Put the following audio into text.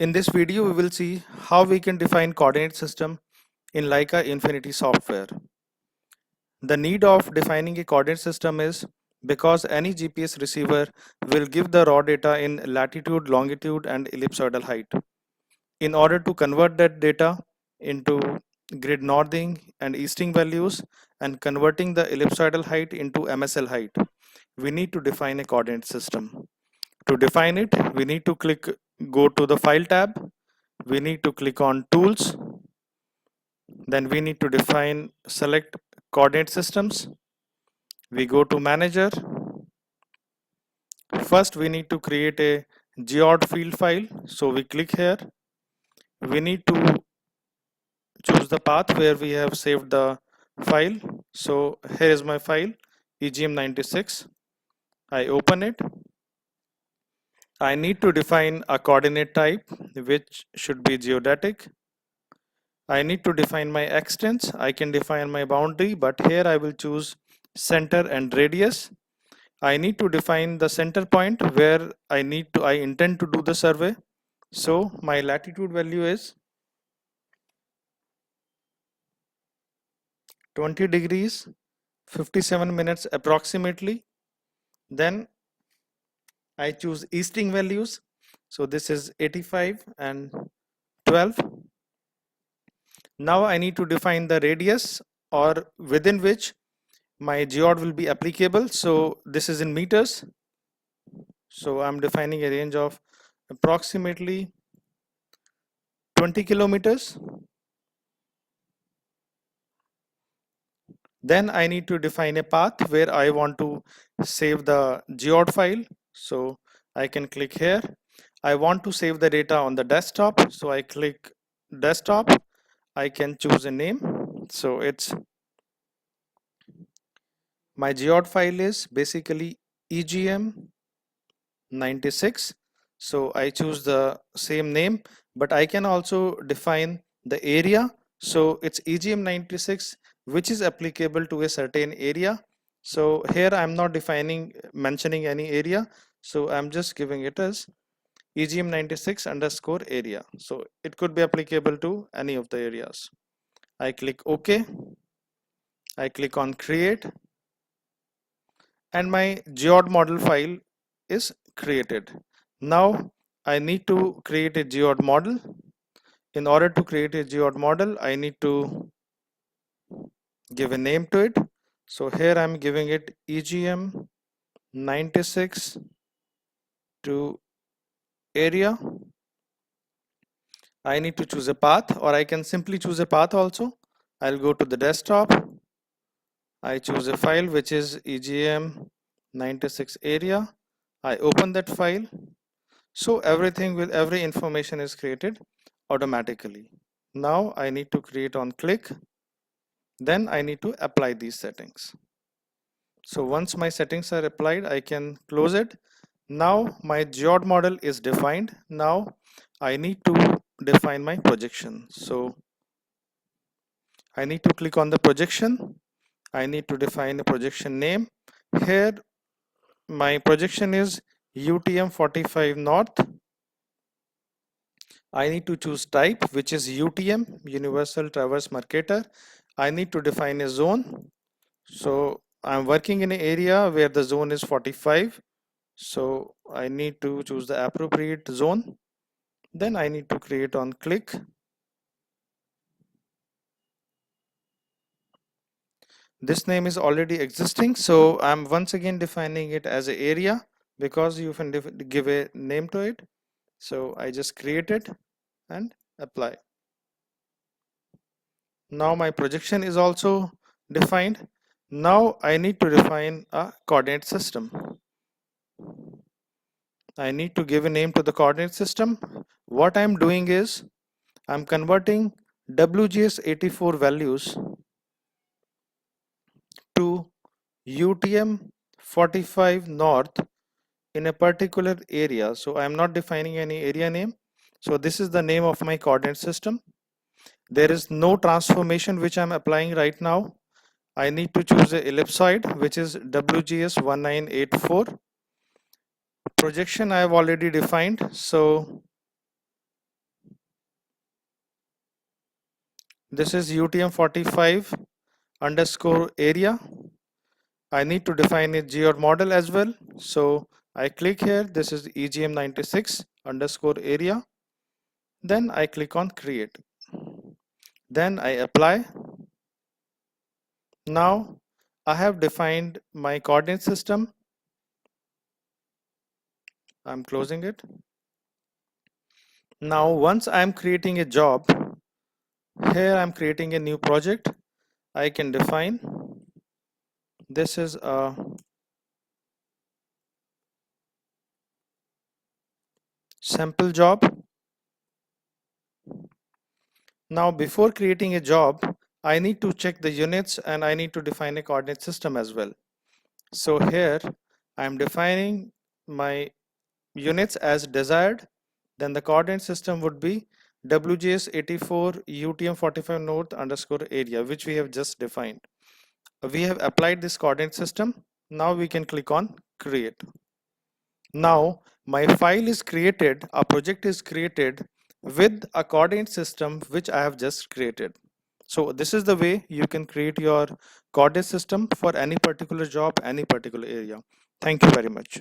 In this video, we will see how we can define coordinate system in Leica Infinity software. The need of defining a coordinate system is because any GPS receiver will give the raw data in latitude, longitude, and ellipsoidal height. In order to convert that data into grid northing and easting values and converting the ellipsoidal height into MSL height, we need to define a coordinate system. To define it, we need to go to the File tab. We need to click on Tools. Then we need to select Coordinate Systems. We go to Manager. First, we need to create a geoid field file. So we click here. We need to choose the path where we have saved the file. So here is my file, EGM96. I open it. I need to define a coordinate type, which should be geodetic. I need to define my extents. I can define my boundary, but here I will choose center and radius. I need to define the center point where I intend to do the survey. So my latitude value is 20 degrees, 57 minutes approximately. Then I choose easting values. So this is 85 and 12. Now I need to define the radius or within which my geoid will be applicable. So this is in meters. So I'm defining a range of approximately 20 kilometers. Then I need to define a path where I want to save the geoid file. So I can click here. I want to save the data on the desktop. So I click desktop. I can choose a name. So it's my geoid file is basically EGM96. So I choose the same name, but I can also define the area. So it's EGM96, which is applicable to a certain area. So here I'm not mentioning any area. So I'm just giving it as EGM96 underscore area. So it could be applicable to any of the areas. I click OK. I click on create. And my geoid model file is created. Now I need to create a geoid model. In order to create a geoid model, I need to give a name to it. So here I'm giving it EGM96 to area. I need to choose a path, or I can simply choose a path also. I'll go to the desktop. I choose a file which is EGM96 area. I open that file. So every information is created automatically. Now I need to create on click. Then I need to apply these settings. So once my settings are applied, I can close it. Now my geoid model is defined. Now I need to define my projection. So I need to click on the projection. I need to define the projection name. Here my projection is UTM 45 north. I need to choose type, which is UTM, Universal Traverse Mercator. I need to define a zone. So I'm working in an area where the zone is 45. So I need to choose the appropriate zone. Then I need to create on click. This name is already existing. So I'm once again defining it as an area because you can give a name to it. So I just create it and apply. Now my projection is also defined. Now I need to define a coordinate system. I need to give a name to the coordinate system. What I'm doing is I'm converting WGS84 values to UTM 45 north in a particular area. So I'm not defining any area name. So this is the name of my coordinate system. There is no transformation which I'm applying right now. I need to choose a ellipsoid, which is WGS1984. Projection I have already defined. So This is UTM-45 underscore area. I need to define a geoid model as well. So I click here. This is EGM96 underscore area. Then I click on create. Then I apply. Now I have defined my coordinate system. I'm closing it. Now once I'm creating a job, here I'm creating a new project. I can define this is a sample job. Now before creating a job, I need to check the units and I need to define a coordinate system as well. So here I'm defining my units as desired. Then the coordinate system would be WGS84 UTM45 north underscore area, which we have just defined. We have applied this coordinate system. Now we can click on create. Now my file is created, a project is created with a coordinate system which I have just created. So this is the way you can create your coordinate system for any particular job, any particular area. Thank you very much.